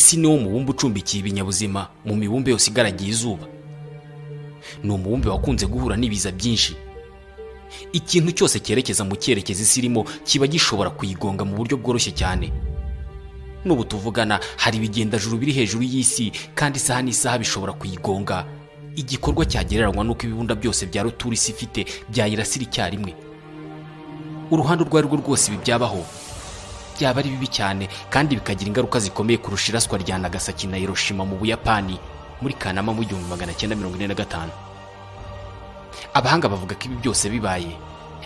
isi niwo mubumbe ucumbikiye ibinyabuzima mu mibumbe yose igaragiye izuba. Ni umubumbe wakunze guhura n'ibiza byinshi. Ikintu cyose cyerekeza mu cyerekezo isi irimo kiba gishobora kuyigonga mu buryo bworoshye cyane. N'ubu tuvugana hari ibigendajuru biri hejuru y'isi kandi isaha n'isaha bishobora kuyigonga. Igikorwa cyagereranywa n'uko ibibunda byose bya rutura isi ifite byayirasira icyarimwe. Uruhande urwo ari rwo rwose ibi byabaho byaba ari bibi cyane kandi bikagira ingaruka zikomeye kurusha iraswa rya Nagasaki na Hiroshima mu Buyapani muri Kanama mu 1945. Abahanga bavuga ko ibi byose bibaye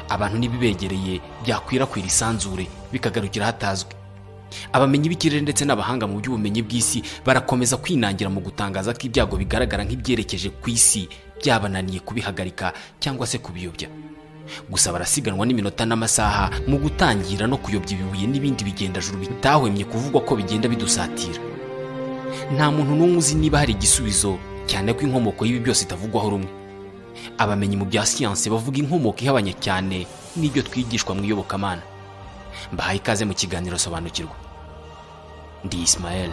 abantu nibibegereye byakwirakwira isanzure bikagarukira hatazwi. Abamenyi b'ikirere ndetse n'abahanga mu by'ubumenyi bw'isi barakomeza kwinangira mu gutangaza ko ibyago bigaragara nk'ibyerekeje ku isi byabananiye kubihagarika cyangwa se kubiyobya. Gusa barasiganwa n'iminota n'amasaha mu gutangira no kuyobya ibibuye n'ibindi bigendajuru bitahwemye kuvugwa ko bigenda bidusatira. Nta muntu n'umwe uzi niba hari igisubizo, cyane ko inkomoko y'ibi byose itavugwaho rumwe. Abamenyi mu bya siyanse bavuga inkomoko ihabanye cyane n'ibyo twigishwa mu iyobokamana. Mbahaye ikaze mu kiganiro Sobanukirwa. Ndi Ismael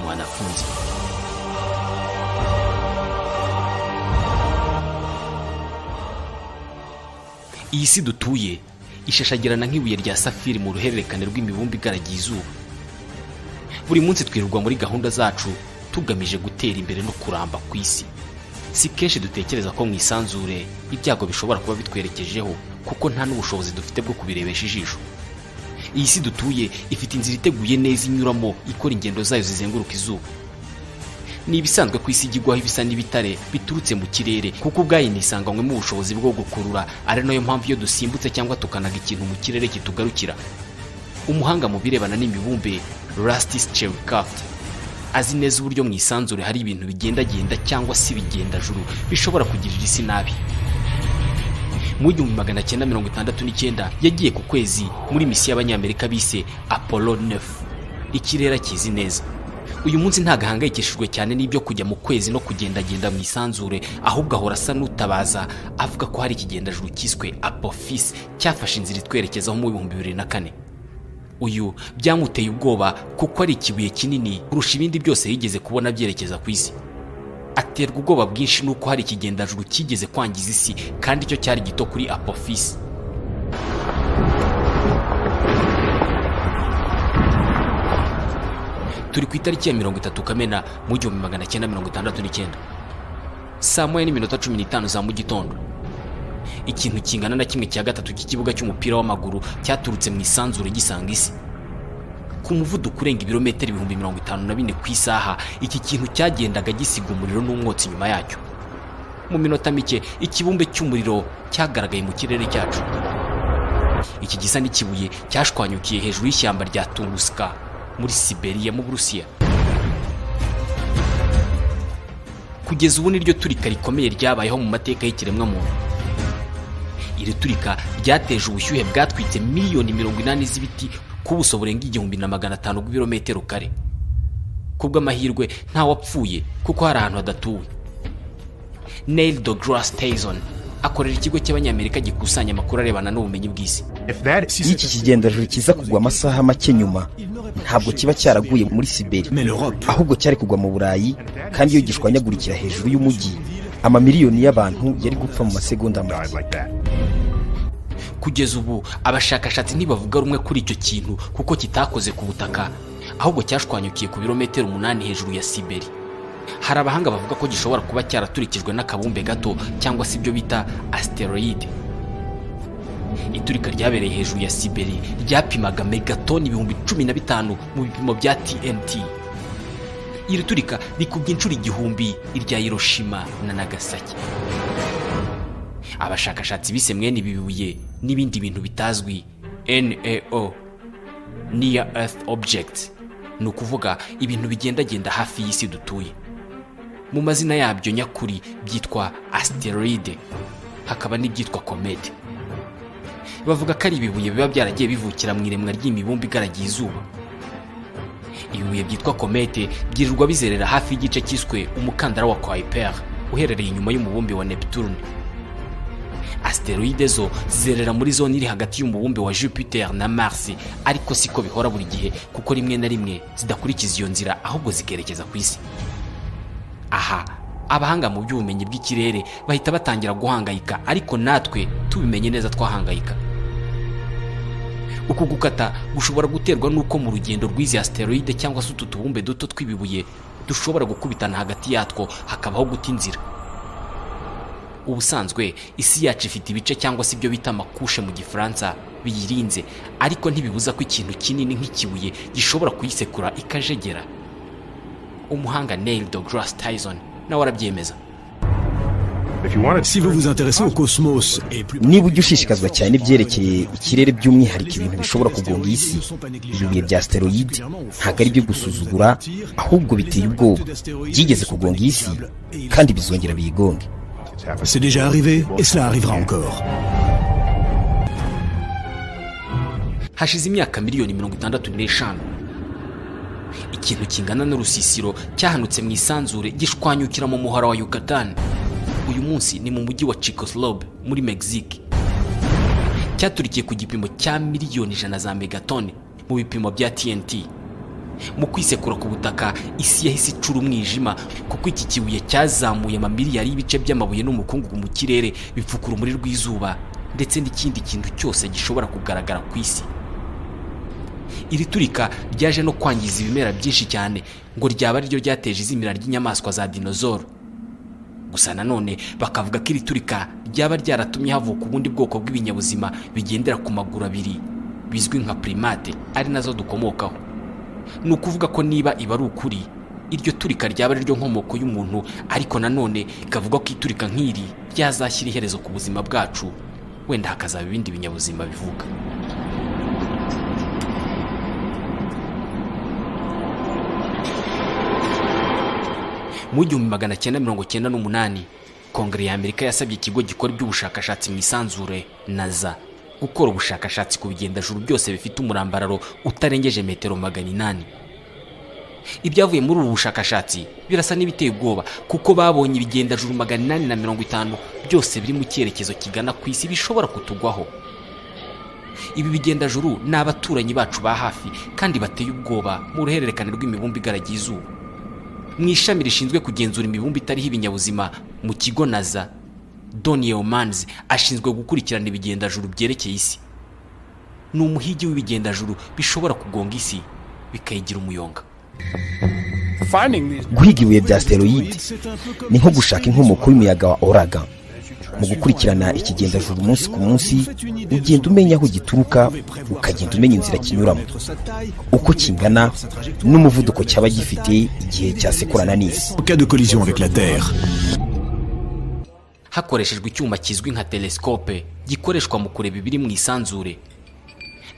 mwanafunzi. Iyi si dutuye ishashagirana nk'ibuye rya safiri mu ruhererekane rw'imibumbe igaragiye izuba. Buri munsi twirirwa muri gahunda zacu tugamije gutera imbere no kuramba ku isi. Si kenshi dutekereza ko mu isanzure ibyago bishobora kuba bitwerekejeho kuko nta n'ubushobozi dufite bwo kubirebesha ijisho. Iyi si dutuye ifite inzira iteguye neza inyuramo ikora ingendo zayo zizenguruka izuba. Ni ibisanzwe ku isi igigwaho ibisa n'ibitare biturutse mu kirere kuko ubwayo nisanganywe ubushobozi bwo gukurura, ari nayo mpamvu iyo dusimbutse cyangwa tukanaga ikintu mu kirere kitugarukira. Umuhanga mu birebana n'imibumbe Rusty Schellkraut azi neza uburyo mu isanzure hari ibintu bigendagenda cyangwa se bigendajuru bishobora kugirira isi nabi. Mu 1969 yagiye ku kwezi muri misiyo y'Abanyamerika bise Apollo 9. Ikirere kizi neza. Uyu munsi ntagahangayikishijwe cyane n'ibyo kujya mu kwezi no kugendagenda mu isanzure, ahubwo ahora asa n'utabaza avuga ko hari ikigendajuru cyiswe Apophis cyafashe inzira itwerekezaho mu 2004. Uyu byamuteye ubwoba kuko ari ikibuye kinini kurusha ibindi byose yigeze kubona byerekeza ku isi. Aterwa ubwoba bwinshi nuko hari ikigendajuru kigeze kwangiza isi kandi cyo cyari gito kuri Apophis. Turi ku itariki ya 30 Kamena mu 1969. Saa 1:15 za mu gitondo. Ikintu kingana na 1/3 cy'ikibuga cy'umupira w'amaguru cyaturutse mu isanzure gisanga isi. Ku muvuduko urenga ibirometero 54,000 ku isaha, iki kintu cyagendaga gisiga umuriro n'umwotsi nyuma yacyo. Mu minota mike ikibumbe cy'umuriro cyagaragaye mu kirere cyacu. Iki gisa n'ikibuye cyashwanyukiye hejuru y'ishyamba rya Tunguska muri Siberia mu Burusiya. Kugeza ubu niryo turika rikomeye ryabayeho mu mateka y'ikiremwa muntu. Iri turika ryateje ubushyuhe bwatwitse miliyoni 80 z'ibiti ku buso burenga 1,500 bw'ibirometero kare. Kubw'amahirwe nta wapfuye kuko hari ahantu hadatuwe. Neil deGrasse Tyson akorera ikigo cy'Abanyamerika gikusanya amakuru arebana n'ubumenyi bw'isi. Iki kigendajuru kiza kugwa amasaha make nyuma ntabwo kiba cyaraguye muri Siberia, ahubwo cyari kugwa mu Burayi, kandi iyo gishwanyagurikira hejuru y'umujyi amamiliyoni y'abantu yari gupfa mu masegonda make. Kugeza ubu abashakashatsi ntibavuga rumwe kuri icyo kintu kuko kitakoze ku butaka, ahubwo cyashwanyukiye ku birometero 8 hejuru ya Siberia. Hari abahanga bavuga ko gishobora kuba cyaraturikijwe n'akabumbe gato cyangwa se ibyo bita asteroid. Iturika ryabereye hejuru ya Siberia ryapimaga megatoni 15,000 mu bipimo bya TNT. Iri turika rikubye inshuro 1000 irya Hiroshima na Nagasaki. Abashakashatsi bise mwene ibibuye n'ibindi bintu bitazwi NEO, Near Earth Objects, ni ukuvuga ibintu bigendagenda hafi y'isi dutuye. Mu mazina yabyo nyakuri byitwa asteroid, hakaba n'ibyitwa comet. Bavuga ko ari ibibuye biba byaragiye bivukira mu iremwa ry'imibumbe igaragiye izuba. Ibibuye byitwa comet byirirwa bizerera hafi y'igice cyiswe umukandara wa Kuiper uherereye inyuma y'umubumbe wa Neptune. asteroide zo zerera muri zone iri hagati y'umubumbe wa Jupiter na Mars, ariko siko bihora buri gihe kuko rimwe na rimwe zidakurikiza iyo nzira ahubwo zikerekeza ku isi. Aha abahanga mu by'ubumenyi bw'ikirere bahita batangira guhangayika, ariko natwe tubimenye neza twahangayika. Uku gukata gushobora guterwa n'uko mu rugendo rw'izi asteroide cyangwa se utu tubumbe duto twibibuye dushobora gukubitana hagati yatwo hakabaho guta inzira. Ubusanzwe isi yacu ifite ibice cyangwa se ibyo bita amakushe mu gifaransa biyirinze, ariko ntibibuza ko ikintu kinini nk'ikibuye gishobora kuyisekura ikajegera. Umuhanga Neil deGrasse Tyson nawe arabyemeza. Si vous vous intéressez au cosmos et plus niba ujya ushishikazwa cyane ibyerekeye ikirere by'umwihariko ibintu bishobora kugonga isi, ibibuye bya asteroide ntabwo ari byo gusuzugura, ahubwo biteye ubwoba. Byigeze kugonga isi kandi bizongera biyigonge. c'est déjà arrivé et cela arrivera encore. Hashize imyaka miliyoni 65 ikintu kingana n'urusisiro cyahanutse mu isanzure gishwanyukira mu muhora wa Yucatan. Uyu munsi ni mu mujyi wa Chicxulub muri Mexique. Cyaturikiye ku gipimo cya miliyoni 100 za megatone mu bipimo bya TNT. Mu kwisekura ku butaka isi yahise icura umwijima kuko iki kibuye cyazamuye amamiliyari y'ibice by'amabuye n'umukungugu mu kirere bipfukura umuriro rw'izuba ndetse n'ikindi kintu cyose gishobora kugaragara ku isi. Iri turika ryaje no kwangiza ibimera byinshi cyane ngo ryaba ryo ryateje izimira ry'inyamaswa za dinosaur. Gusa nanone bakavuga ko iri turika ryaba ryaratumye havuka ubundi bwoko bw'ibinyabuzima bigendera ku maguru abiri bizwi nka primate, ari nazo dukomokaho. Ni ukuvuga ko niba iba ari ukuri, iryo turika ryaba ryo nkomoko y'umuntu, ariko nanone ikavuga ko iturika nk'iri ryazashyira iherezo ku buzima bwacu, wenda hakazaba ibindi binyabuzima bivuga. Mu 1998 Kongere ya Amerika yasabye ikigo gikora iby'ubushakashatsi mu isanzure NASA gukora ubushakashatsi ku bigendajuru byose bifite umurambararo utarengeje metero 800. Ibyavuye muri ubu bushakashatsi birasa n'ibiteye ubwoba kuko babonye ibigendajuru 850 byose biri mu cyerekezo kigana ku isi bishobora kutugwaho. Ibi bigendajuru ni abaturanyi bacu ba hafi kandi bateye ubwoba mu ruhererekane rw'imibumbe igaragiye izuba. Mu ishami rishinzwe kugenzura imibumbe itariho ibinyabuzima mu kigo NASA, Don Yeomans ashinzwe gukurikirana ibigendajuru byerekeye isi. Ni umuhigi w'ibigendajuru bishobora kugonga isi bikayigira umuyonga. Guhiga ibibuye bya asteroide ni nko gushaka inkomoko y'umuyaga wa Ouragan. Mu gukurikirana ikigendajuru umunsi ku munsi, ugenda umenya aho gituruka, ukagenda umenya inzira kinyuramo, uko kingana n'umuvuduko cyaba gifite igihe cyasekurana n'isi. En cas de collision avec la Terre. Hakoreshejwe icyuma kizwi nka telescope gikoreshwa mu kureba ibiri mu isanzure.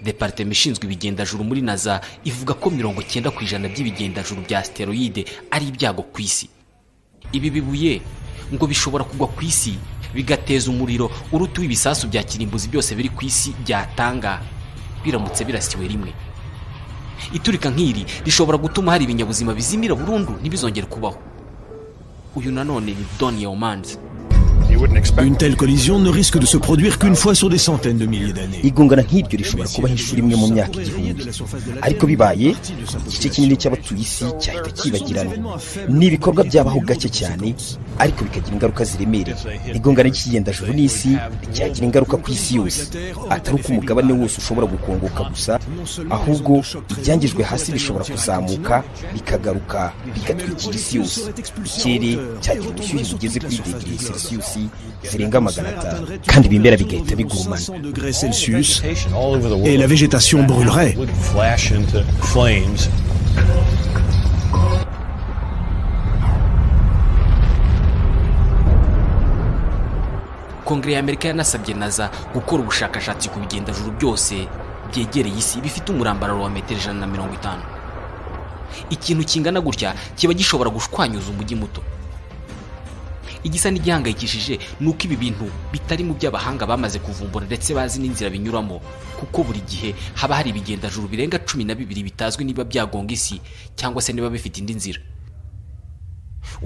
Departement ishinzwe ibigendajuru muri NASA ivuga ko 90% by'ibigendajuru bya asteroide ari ibyago ku isi. Ibi bibuye ngo bishobora kugwa ku isi bigateza umuriro urutu w'ibisasu bya kirimbuzi byose biri ku isi byatanga biramutse birasiwe rimwe. Iturika nk'iri rishobora gutuma hari ibinyabuzima bizimira burundu ntibizongere kubaho. Uyu nanone ni Don Yeomans. Une telle collision ne risque de se produire qu'une fois sur des centaines de milliers d'années. Igongana nk'iryo rishobora kubaho inshuro imwe mu myaka igihumbi, ariko bibaye igice kinini cy'abatuye isi cyahita kibagirana. Ni ibikorwa byabaho gake cyane ariko bikagira ingaruka ziremereye. Igongana ry'ikigendajuru n'isi cyagira ingaruka ku isi yose, atari uko umugabane wose ushobora gukongoka gusa, ahubwo ibyangijwe hasi bishobora kuzamuka bikagaruka bigatwikira isi yose. Ikirere cyagira ubushyuhe bugeze kuri degrees Celsius zirenga 500 kandi ibimera bigahita bigurumana. Et la végétation brûlerait. Kongere ya Amerika yanasabye NASA gukora ubushakashatsi ku bigendajuru byose byegereye isi bifite umurambararo wa metero 150. Ikintu kingana gutya kiba gishobora gushwanyuza umujyi muto. Igisa n'igihangayikishije nuko ibi bintu bitari mu by'abahanga bamaze kuvumbura ndetse bazi n'inzira binyuramo, kuko buri gihe haba hari ibigendajuru birenga 12 bitazwi niba byagonga isi cyangwa se niba bifite indi nzira.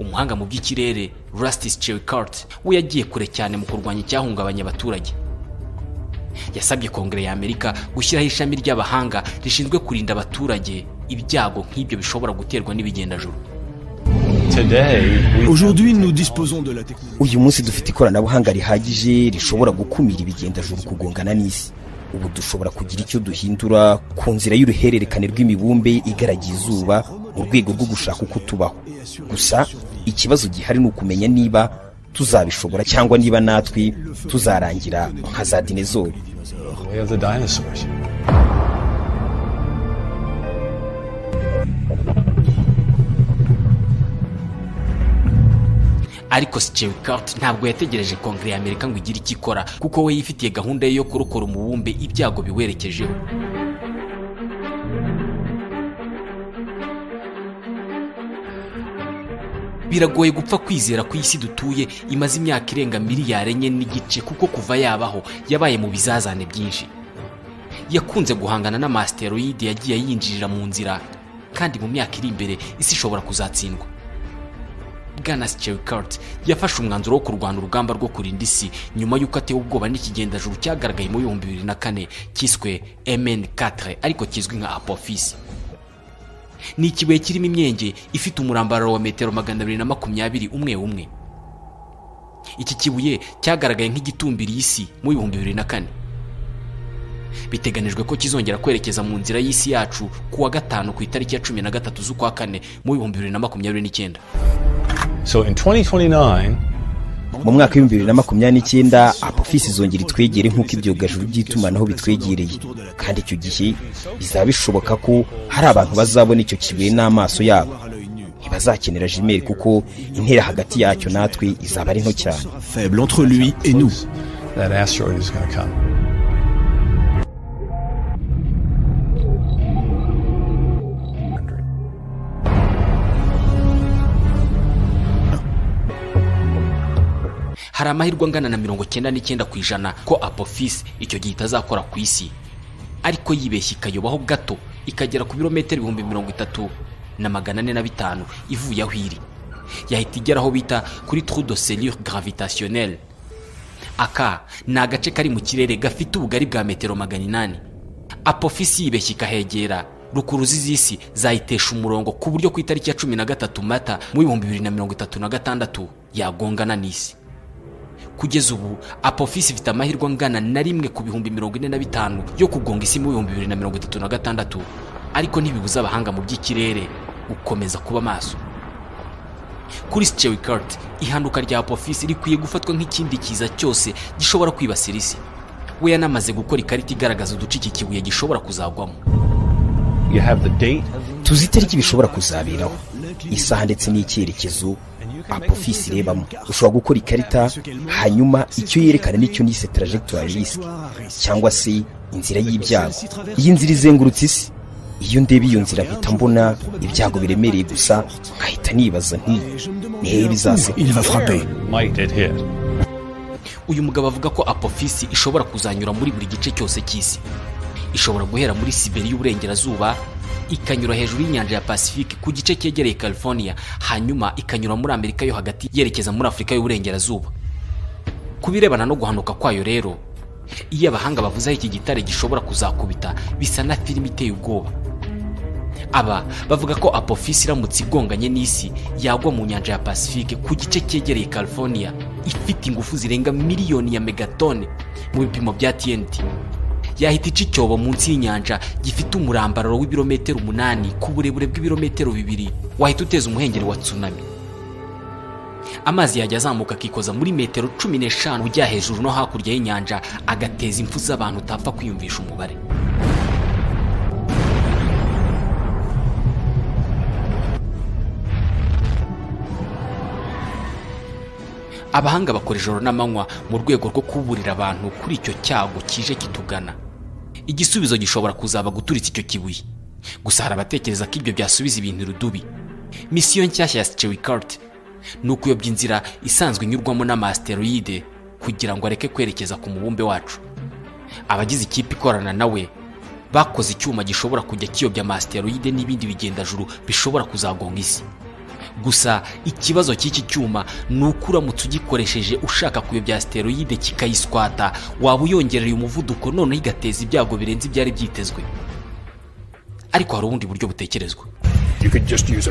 umuhanga mu by'ikirere Rusty Chilcott we yagiye kure cyane mu kurwanya icyahungabanya abaturage. Yasabye Kongere ya Amerika gushyiraho ishami ry'abahanga rishinzwe kurinda abaturage ibyago nk'ibyo bishobora guterwa n'ibigendajuru. Aujourd'hui, nous disposons de la technologie. uyu munsi dufite ikoranabuhanga rihagije rishobora gukumira ibigendajuru kugongana n'isi. Ubu dushobora kugira icyo duhindura ku nzira y'uruhererekane rw'imibumbe igaragiye izuba mu rwego rwo gushaka uko tubaho. Gusa ikibazo gihari ni ukumenya niba tuzabishobora cyangwa niba natwe tuzarangira nka za dinezori. We are the dinosaurs. Ariko Chilcott ntabwo yategereje Kongere ya Amerika ngo igire icyo ikora, kuko we yifitiye gahunda ye yo kurokora umubumbe ibyago biwerekejeho. Biragoye gupfa kwizera ko isi dutuye imaze imyaka irenga miliyari 4.5, kuko kuva yabaho yabaye mu bizazane byinshi. Yakunze guhangana n'amasteroide yagiye yinjirira mu nzira, kandi mu myaka iri imbere isi ishobora kuzatsindwa. Bwana Chilcott yafashe umwanzuro wo kurwana urugamba rwo kurinda isi nyuma y'uko atewe ubwoba n'ikigendajuru cyagaragaye mu 2004 cyiswe MN4 ariko kizwi nka Apophis. Ni ikibuye kirimo imyenge ifite umurambararo wa metero 220 umwe. Iki kibuye cyagaragaye nk'igitumbiriye isi mu 2004. Biteganijwe ko kizongera kwerekeza mu nzira y'isi yacu kuwa gatanu ku itariki ya 13 z'ukwa kane mu 2029. So in 2029, Mu mwaka wa 2029 Apophis izongera itwegere nk'uko ibyogajuru by'itumanaho bitwegereye, kandi icyo gihe bizaba bishoboka ko hari abantu bazabona icyo kibuye n'amaso yabo. Ntibazakenera jimeri kuko intera hagati yacyo natwe izaba ari nto cyane. Faible entre lui et nous. that asteroid is going to come. Hari amahirwe angana na 99% ko Apophis icyo gihe itazakora ku isi, ariko yibeshye ikayobaho gato ikagera ku birometero 3,405 ivuye aho iri. Yahita igera aho bita kuri trou de cellule gravitationnelle. Aka ni agace kari mu kirere gafite ubugari bwa metero 800. Apophis yibeshye ikahegera, rukuruzi z'isi zayitesha umurongo ku buryo ku itariki ya 13 Mata mu 2036 yagongana n'isi. Kugeza ubu Apophis ifite amahirwe angana na 1 ku bihumbi 45 yo kugonga isi mu 2036, ariko ntibibuza abahanga mu by'ikirere gukomeza kuba maso. Kuri Chilcott, ihanuka rya Apophis rikwiye gufatwa nk'ikindi kiza cyose gishobora kwibasira isi. We yanamaze gukora ikarita igaragaza uduce iki kibuye gishobora kuzagwamo. You have the date. Tuzi itariki bishobora kuzaberaho, isaha ndetse n'icyerekezo Apophis irebamo. Ushobora gukora ikarita, hanyuma icyo yerekana nicyo nise trajectoire risk, cyangwa se inzira y'ibyago. Iyi nzira izengurutse isi. Iyo ndeba iyo nzira mpita mbona ibyago biremereye gusa, nkahita nibaza nti nihe bizase. Il va frapper. Might it hit? Uyu mugabo avuga ko Apophis ishobora kuzanyura muri buri gice cyose cy'isi. Ishobora guhera muri Siberia y'uburengerazuba, ikanyura hejuru y'inyanja ya Pacific ku gice cyegereye California, hanyuma ikanyura muri Amerika yo hagati yerekeza muri Afrika y'uburengerazuba. Kubirebana no guhanuka kwayo rero, iyo abahanga bavuze iki gitare gishobora kuzakubita, bisa na filimi iteye ubwoba. Aba bavuga ko Apophis iramutse igonganye n'isi yagwa mu nyanja ya Pacific ku gice cyegereye California, ifite ingufu zirenga miliyoni ya megatone mu bipimo bya TNT. Yahita ica icyobo munsi y'inyanja gifite umurambararo w'ibirometero 8 ku burebure bw'ibirometero 2, wahita uteza umuhengeri wa tsunami. Amazi yajya azamuka akikoza muri metero 15 ujya hejuru no hakurya y'inyanja, agateza impfu z'abantu utapfa kwiyumvisha umubare. Abahanga bakora ijoro n'amanywa mu rwego rwo kuburira abantu kuri icyo cyago kije kitugana. Igisubizo gishobora kuzaba guturitsa icyo kibuye. Gusa hari abatekereza ko ibyo byasubiza ibintu rudubi. Misiyo nshyashya ya Chilcott ni ukuyobya inzira isanzwe inyurwamo n'amasteroide kugira ngo areke kwerekeza ku mubumbe wacu. Abagize ikipe ikorana nawe bakoze icyuma gishobora kujya kiyobya amasteroide n'ibindi bigendajuru bishobora kuzagonga isi. gusa ikibazo cy'iki cyuma ni uko uramutse ugikoresheje ushaka kuyobya asteroide kikayiswata, waba uyongereye umuvuduko noneho igateza ibyago birenze ibyari byitezwe. Ariko hari ubundi buryo butekerezwa.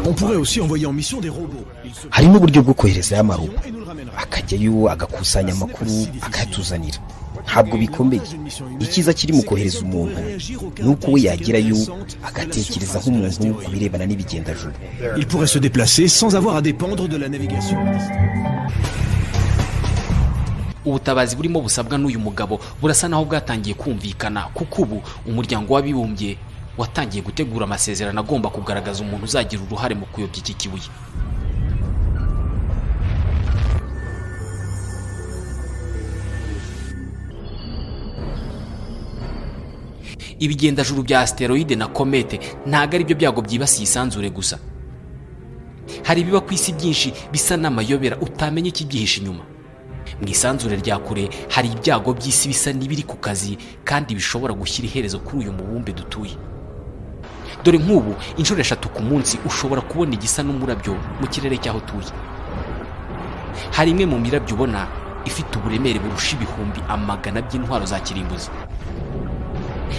On pourrait aussi envoyer en mission des robots. hari n'uburyo bwo koherezayo amarobo akajyayo agakusanya amakuru akayatuzanira. Ntabwo bikomeye. Icyiza kiri mu kohereza umuntu ni uko we yagerayo agatekereza nk'umuntu ku birebana n'ibigendajuru. Il pourrait se déplacer sans avoir à dépendre de la navigation. Ubutabazi burimo busabwa n'uyu mugabo burasa naho bwatangiye kumvikana, kuko ubu umuryango w'abibumbye watangiye gutegura amasezerano agomba kugaragaza umuntu uzagira uruhare mu kuyobya iki kibuye. Ibigendajuru bya asteroide na komete ntago ari byo byago byibasiye isanzure gusa. Hari ibiba ku isi byinshi bisa n'amayobera utamenya ikibyihishe inyuma. Mu isanzure rya kure hari ibyago by'isi bisa n'ibiri ku kazi kandi bishobora gushyira iherezo kuri uyu mubumbe dutuye. Dore nk'ubu inshuro 3 ku munsi ushobora kubona igisa n'umurabyo mu kirere cyaho tuye. Hari imwe mu mirabyo ubona ifite uburemere burusha ibihumbi amagana by'intwaro za kirimbuzi.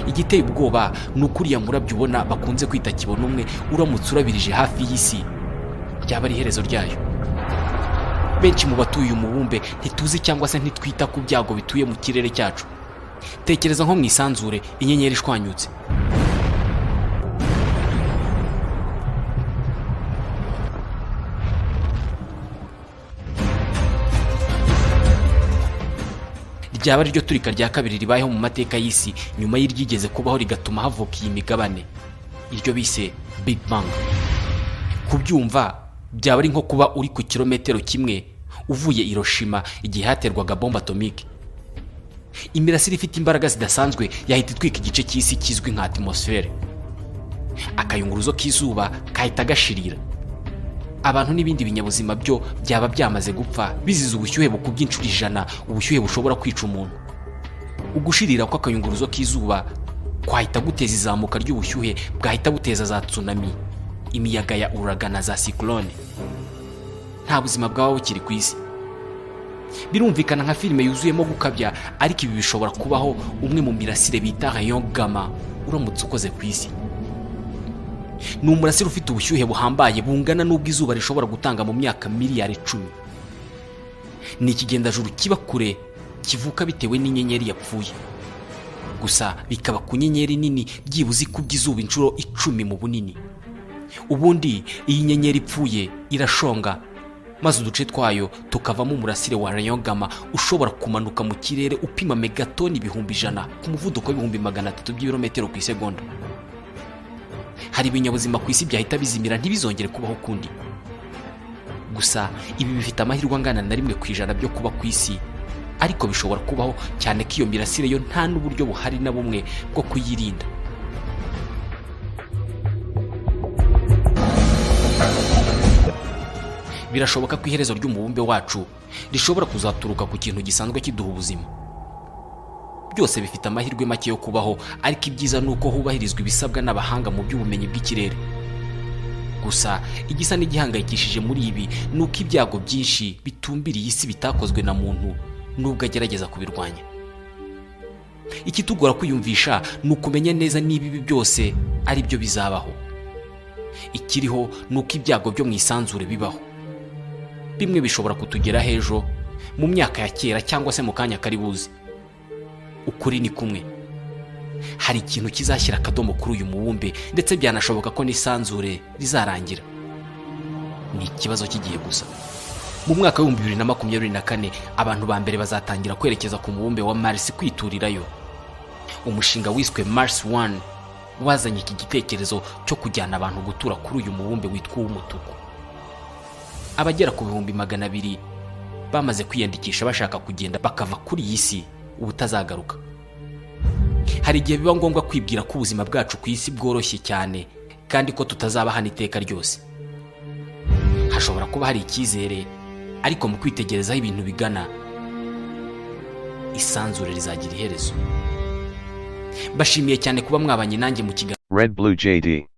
Igiteye ubwoba ni ukuriya murabyo ubona bakunze kwita kibona umwe uramutse urabirije hafi y'isi byaba ari iherezo ryayo. Benshi mu batuye umubumbe ntituzi cyangwa se ntitwita ku byago bituye mu kirere cyacu. Tekereza nko mu isanzure inyenyeri ishwanyutse. Ryaba ryo turika rya kabiri ribayeho mu mateka y'isi nyuma y'iryigeze kubaho rigatuma havuka iyi migabane, iryo bise Big Bang. Kubyumva byaba ari nko kuba uri ku kilometero kimwe uvuye Hiroshima igihe haterwaga bombe atomike. Imirasire ifite imbaraga zidasanzwe yahita itwika igice cy'isi kizwi nka atmosfere. Akayunguruzo k'izuba kahita gashirira. Abantu n'ibindi binyabuzima byo byaba byamaze gupfa bizize ubushyuhe bukubye inshuro 100 ubushyuhe bushobora kwica umuntu. Ugushirira kw'akayunguruzo k'izuba kwahita guteza izamuka ry'ubushyuhe, bwahita buteza za tsunami, imiyaga ya uragana za cyclone. Nta buzima bwaba bukiri ku isi. Birumvikana nka filime yuzuyemo gukabya, ariko ibi bishobora kubaho umwe mu mirasire bita rayon gamma uramutse ukoze ku isi. Ni umurasire ufite ubushyuhe buhambaye bungana n'ubwo izuba rishobora gutanga mu myaka miliyari 10. Ni ikigendajuru kiba kure kivuka bitewe n'inyenyeri yapfuye. Gusa bikaba ku nyenyeri nini byibuze kubya izuba inshuro 10 mu bunini. Ubundi iyi nyenyeri ipfuye irashonga, maze uduce twayo tukavamo umurasire wa rayon gamma ushobora kumanuka mu kirere upima megatoni 100,000 ku muvuduko w'ibihumbi 300 by'ibirometero ku isegonda. Hari ibinyabuzima ku isi byahita bizimira ntibizongere kubaho kundi. Gusa ibi bifite amahirwe angana na 1% byo kuba ku isi, ariko bishobora kubaho cyane ko iyo mirasire yo nta n'uburyo buhari na bumwe bwo kuyirinda. Birashoboka ko iherezo ry'umubumbe wacu rishobora kuzaturuka ku kintu gisanzwe kiduha ubuzima. Byose bifite amahirwe make yo kubaho, ariko ibyiza nuko hubahirizwa ibisabwa n'abahanga mu by'ubumenyi bw'ikirere. Gusa igisa n'igihangayikishije muri ibi nuko ibyago byinshi bitumbiriye isi bitakozwe na muntu nubwo agerageza kubirwanya. Ikitugora kwiyumvisha ni ukumenya neza niba ibi byose ari byo bizabaho. Ikiriho nuko ibyago byo mu isanzure bibaho. Bimwe bishobora kutugera hejo mu myaka ya kera cyangwa se mu kanya kari buze. Ukuri ni kumwe. Hari ikintu kizashyira akadomo kuri uyu mubumbe, ndetse byanashoboka ko n'isanzure rizarangira. Ni ikibazo cy'igihe gusa. Mu mwaka wa 2024 abantu ba mbere bazatangira kwerekeza ku mubumbe wa Mars kwiturirayo. Umushinga wiswe Mars One wazanye iki gitekerezo cyo kujyana abantu gutura kuri uyu mubumbe witwa umutuku. Abagera ku 200,000 bamaze kwiyandikisha bashaka kugenda bakava kuri iyi si ubutazagaruka. Hari igihe biba ngombwa kwibwira ko ubuzima bwacu ku isi bworoshye cyane kandi ko tutazaba hano iteka ryose. Hashobora kuba hari icyizere, ariko mu kwitegerezaho ibintu bigana, isanzure rizagira iherezo. Bashimiye cyane kuba mwabanye nanjye mu kiganiro Red Blue JD.